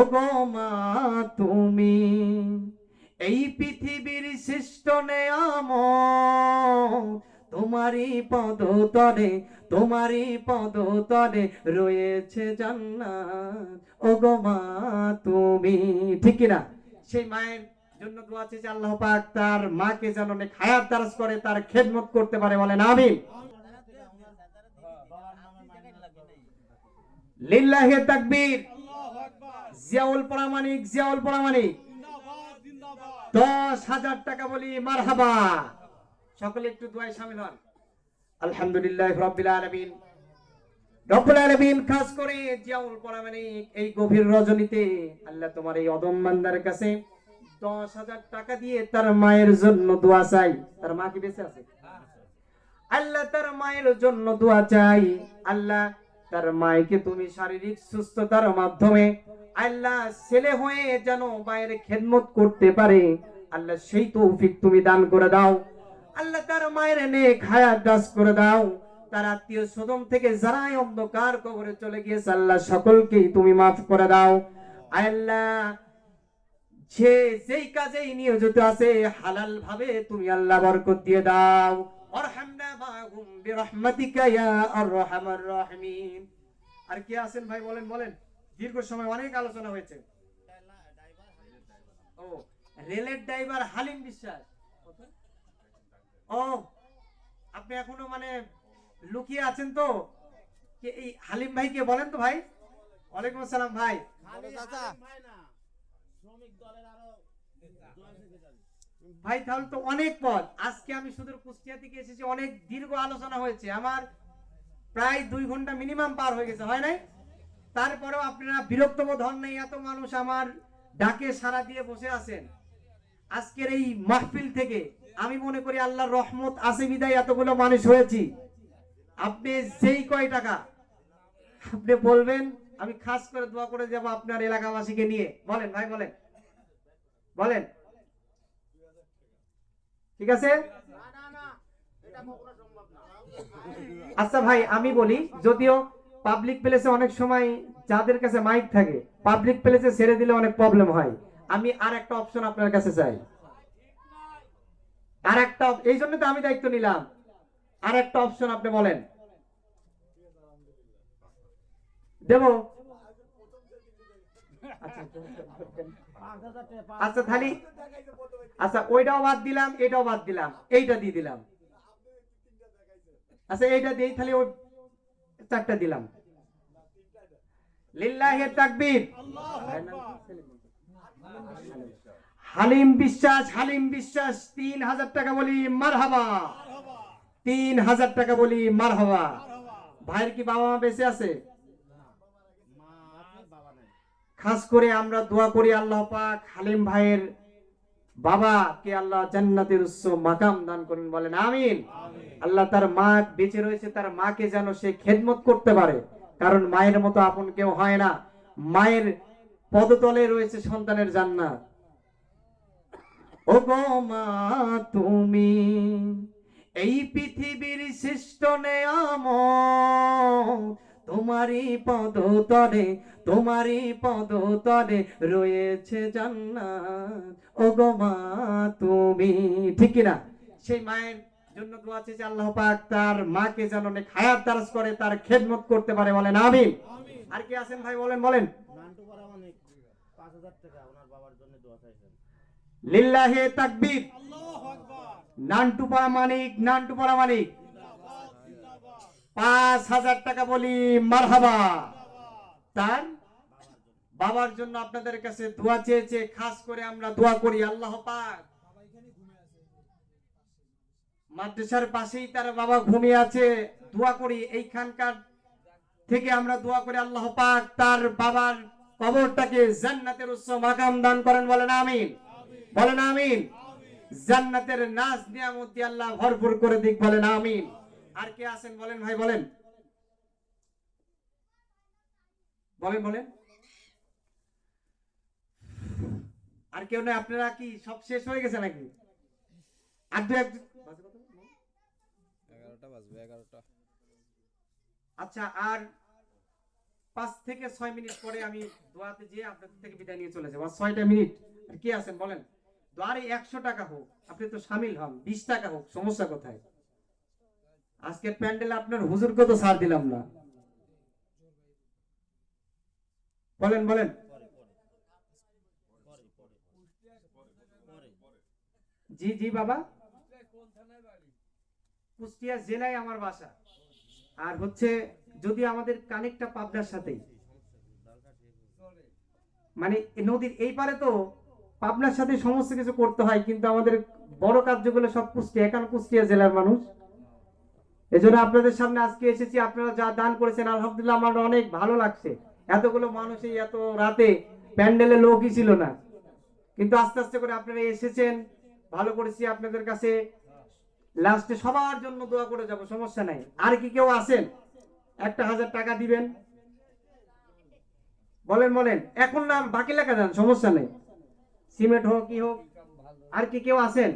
ও গো মা তুমি এই পৃথিবীর শ্রেষ্ঠ নেয়ামত, তোমারই পদতলে, তোমারই পদতলে রয়েছে জান্নাত। ও গো মা তুমি, ঠিক কিনা? সেই মায়ের জন্য দোয়া চেয়েছে আল্লাহ পাক তার মাকে যেন অনেক হায়াত দারাজ করে, তার খেদমত করতে পারে, বলেন আমিন। লিল্লাহি তাকবীর। জিয়াউল প্রামাণিক, জিয়াউল প্রামাণিক 10,000 টাকা বলি মারহাবা। সকলে একটু দোয়ায় শামিল হন। আলহামদুলিল্লাহ রাব্বিল আলামিন। রব্বুল আলামিন খাস করে জিয়াউল প্রামাণিক এই গভীর রজনীতে আল্লাহ তোমার এই অদম বান্দার কাছে 10,000 টাকা দিয়ে তার মায়ের জন্য দোয়া চাই। তার মা কি বেঁচে আছে? আল্লাহ তার মায়ের জন্য দোয়া চাই। আল্লাহ তার মাকে তুমি শারীরিক সুস্থতার মাধ্যমে আল্লাহ ছেলে হয়ে যেন মায়ের খেদমত করতে পারে, আল্লাহ সেই তৌফিক তুমি দান করে দাও। আল্লাহ তার মায়ের নেক হায়াত দাস করে দাও। তার আত্মীয় স্বজন থেকে যারা অন্ধকার কবরে চলে গিয়েছে আল্লাহ সকলকেই তুমি মাফ করে দাও। আল্লাহ যে যেই কাজেই নিয়োজিত আছে হালাল ভাবে তুমি আল্লাহ বরকত দিয়ে দাও। আরহামনা মাহুম বিরহমাতিকা ইয়া আরহামার রাহিমিন। আর কি আছেন ভাই বলেন বলেন, দীর্ঘ সময় অনেক আলোচনা হয়েছে। ও রেলের ড্রাইভার হালিম বিশ্বাস। ও আপনি এখনো মানে লুকিয়ে আছেন তো, এই হালিম ভাইকে বলেন তো ভাই। ওয়ালাইকুম আসসালাম ভাই। ভাই তাহলে তো অনেক পথ, আজকে আমি সুদূর কুষ্টিয়া থেকে এসেছি, অনেক দীর্ঘ আলোচনা হয়েছে, আমার প্রায় 2 ঘন্টা মিনিমাম পার হয়ে গেছে, হয় নাই? তারপরেও আপনারা বিরক্ত বোধ হন নাই, এত মানুষ আমার ডাকে সাড়া দিয়ে বসে আছেন। আজকের এই মাহফিল থেকে আমি মনে করি আল্লাহর রহমত আছে বিদায় এতগুলো মানুষ হয়েছি। আপনি যেই কয় টাকা আপনি বলবেন, আমি খাস করে দোয়া করে যাব আপনার এলাকাবাসীকে নিয়ে। বলেন ভাই বলেন বলেন, ঠিক আছে? আচ্ছা ভাই আমি বলি, যদিও পাবলিক প্লেসে অনেক সময় যাদের কাছে মাইক থাকে পাবলিক প্লেসে ছেড়ে দিলে অনেক প্রবলেম হয়, আমি আর একটা অপশন আপনার কাছে চাই। আর একটা, এই জন্য তো আমি দায়িত্ব নিলাম। আর একটা অপশন আপনি বলেন, দেব? আচ্ছা তাহলে, আচ্ছা ওইটাও বাদ দিলাম, এটাও বাদ দিলাম, এইটা দিয়ে দিলাম। আচ্ছা এইটা দিই, তাহলে ওই 4টা দিলাম। লিল্লাহি তাকবীর। হালিম বিশ্বাস, হালিম বিশ্বাস 3,000 টাকা বলি মারহাবা। 3,000 টাকা বলি মারহাবা। ভাইয়ের কি বাবা মা বেঁচে আছে? খাস করে আমরা দোয়া করি আল্লাহ পাক হালিম ভাইয়ের বাবাকে আল্লাহ জান্নাতের উচ্চ মাকাম দান করুন, বলেন আমিন। আল্লাহ তার মা বেঁচে রয়েছে, তার মাকে যেন সে খেদমত করতে পারে, কারণ মায়ের মতো আপন কেউ হয় না। মায়ের পদতলে রয়েছে সন্তানের জান্নাত। ও গো মা তুমি এই পৃথিবীর শ্রেষ্ঠ নেয়ামত, তোমারই পদতলে, তোমারই পদতলে রয়েছে জান্নাত। ও গো মা তুমি, ঠিক কিনা? সেই মায়ের জন্য দোয়া চেয়েছে আল্লাহ পাক তার মাকে যেন অনেক হায়াত দারাজ করে, তার খেদমত করতে পারে, বলেন আমিন। আর কি আছেন ভাই বলেন বলেন। লিল্লাহি তাকবীর। নান্টু প্রামাণিক, নান্টু প্রামাণিক 5,000 টাকা বলি মারহাবা। তার বাবার জন্য আপনাদের কাছে দোয়া চেয়েছে, খাস করে আমরা দোয়া করি আল্লাহ পাক মাদ্রাসার পাশেই তার বাবা ঘুমিয়ে আছে, দোয়া করি এইখানকার থেকে আমরা দোয়া করি আল্লাহ পাক তার বাবার কবরটাকে জান্নাতের উচ্চ মাকাম দান করেন, বলেন আমিন, বলেন আমিন। জান্নাতের নাজ নিয়ামত দিয়ে আল্লাহ ভরপুর করে দিক, বলেন আমিন। আর কে আছেন বলেন ভাই বলেন বলেন বলেন। আর কেউ নেই? আপনারা কি সব শেষ হয়ে গেছে নাকি? আর দু এক, 11টা বাজবে, 11টা। আচ্ছা আর 5 থেকে 6 মিনিট পরে আমি দোয়াতে যেয়ে আপনাদের থেকে বিদায় নিয়ে চলে যাবো। 6টা মিনিট। আর কি আছেন বলেন? দোয়ারে 100 টাকা হোক, আপনি তো শামিল হন, 20 টাকা হোক, সমস্যা কোথায়? আজকের প্যান্ডেল আপনার হুজুরকে তো ছাড় দিলাম না। বলেন বলেন। জি জি বাবা, কুষ্টিয়া জেলায় আমার বাসা। আর হচ্ছে যদি আমাদের কানেক্টটা পাবনার সাথেই, মানে নদীর এই পারে তো পাবনার সাথে সমস্ত কিছু করতে হয়, কিন্তু আমাদের বড় কার্যগুলো সব কুষ্টিয়া, এখন কুষ্টিয়া জেলার মানুষ। এজন্য আপনাদের সামনে আজকে এসেছি। আপনারা যা দান করেছেন আলহামদুলিল্লাহ আমার অনেক ভালো লাগছে। এতগুলো মানুষ এই এত রাতে প্যান্ডেলে লোকই ছিল না, কিন্তু আস্তে আস্তে করে আপনারা এসেছেন, ভালো করেছি আপনাদের কাছে। লাস্টে সবার জন্য দোয়া করে যাব, সমস্যা নাই। আর কি কেউ আছেন? 1000 টাকা দিবেন। বলেন বলেন, এখন না বাকি লেখা যান, সমস্যা নেই, সিমেন্ট হোক কি হোক। আর কি কেউ আছেন?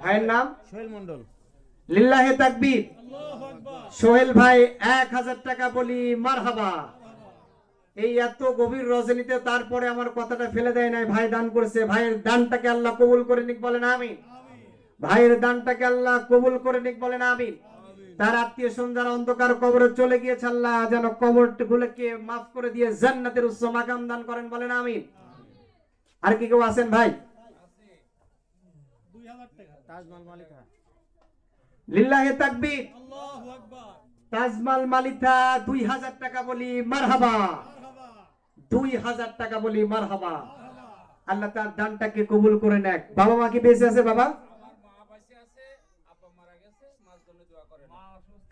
ভাইয়ের নাম সোহেল মন্ডল। লিল্লাহে তাকবীর। সোহেল ভাই 1000 টাকা বলি মারহাবা। এই এত গভীর রজনীতে তারপরে আমার কথাটা ফেলে দেয় নাই, ভাই দান করেছে। ভাইয়ের দানটাকে আল্লাহ কবুল করে নিক, বলেন আমিন। ভাইয়ের দানটাকে আল্লাহ কবুল করে নিক, বলেন আমিন। তার আত্মীয় স্বজন যারা অন্ধকার কবরে চলে গিয়েছে, আল্লাহ যেন কবরগুলোকে মাফ করে দিয়ে জান্নাতের উচ্চ মাকাম দান করেন, বলেন আমিন। আর কি কেউ আছেন ভাই? তাজমহল মালিকা। লিল্লাহে তাকবীর। তাজমাল মালিথা 2000 টাকা বলি মারহাবা। 2000 টাকা বলি মারহাবা। আল্লাহ তার দানটাকে কবুল করে নেক। বাবা মা কি বেঁচে আছে? বাবা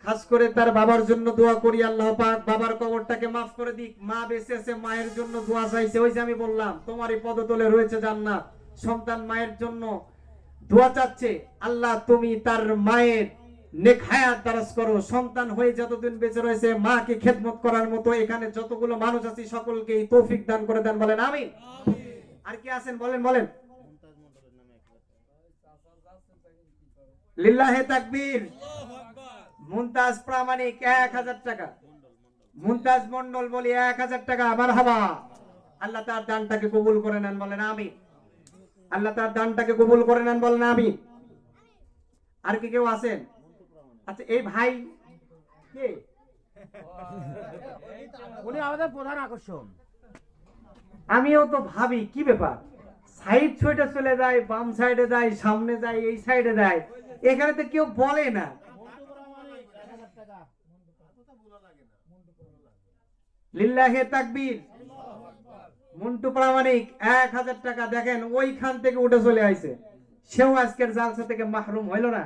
খাস করে তার বাবার জন্য দোয়া করি, আল্লাহ পাক বাবার কবরটাকে মাফ করে দিক। মা বেঁচে আছে, মায়ের জন্য দোয়া চাইছে। ওই যে আমি বললাম তোমারই পদতলে রয়েছে জান্নাত। সন্তান মায়ের জন্য দোয়া চাচ্ছে, আল্লাহ তুমি তার মায়ের নেক হায়াত দারাজ করো। সন্তান হয়ে যতদিন বেঁচে রয়েছে মাকে খেদমত করার মতো এখানে যতগুলো মানুষ আছে সকলকে তৌফিক দান করে দেন, বলেন আমিন। আর কি আছেন? বলেন বলেন। লিল্লাহে তাকবীর। মুমতাজ প্রামাণিক 1000 টাকা। মুমতাজ মন্ডল বলি 1000 টাকা মারহাবা। আল্লাহ তার দানটাকে কবুল করে নেন, বলেন আমিন। আল্লাহ তার দানটাকে কবুল করে নেন, বলেন আমিন। আর কি কেউ আছেন? আচ্ছা এই ভাই কে? উনি আমাদের প্রধান আকর্ষণ। আমিও তো ভাবি কি ব্যাপার, সাইড ছুটে চলে যায়, বাম সাইডে যায়, সামনে যায়, এই সাইডে যায়, এখানে তো কেউ বলে না। লিল্লাহে তাকবীর। মন্টু প্রামাণিক 1000 টাকা। দেখেন ওইখান থেকে উঠে চলে আইছে, সেও আজকের জালসা থেকে মাহরুম হইল না।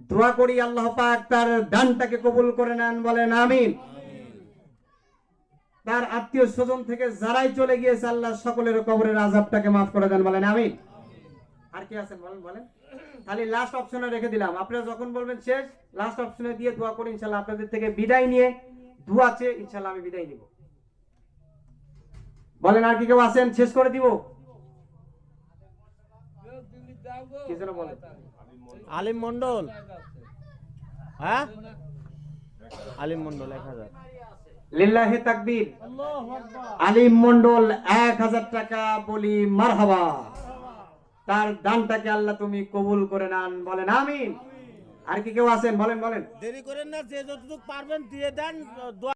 দোয়া করি আল্লাহ পাক তার দানটাকে কবুল করে নেন, বলেন আমিন। তার আত্মীয় স্বজন থেকে যারাই চলে গিয়েছে আল্লাহ সকলের কবরের আযাবটাকে মাফ করে দেন, বলেন আমিন। আর কি আছেন বলেন বলেন। খালি লাস্ট অপশনে রেখে দিলাম, আপনারা যখন বলবেন শেষ লাস্ট অপশনে দিয়ে দোয়া করি ইনশাআল্লাহ আপনাদের থেকে বিদায় নিয়ে দোয়া চেয়ে ইনশাআল্লাহ আমি বিদায় নিব। বলেন আর কি কেউ আছেন? শেষ করে দিব। কি যেন বলেন? আলিম মন্ডল। হ্যাঁ আলিম মন্ডল 1000। লিল্লাহে তাকবীর। আলিম মন্ডল 1000 টাকা বলি মারহাবা। তার দানটাকে আল্লাহ তুমি কবুল করে নেন, বলেন আমিন। আর কি কেউ আছেন? বলেন বলেন। দেরি করেন না, যে যতটুকু পারবেন দিয়ে দেন।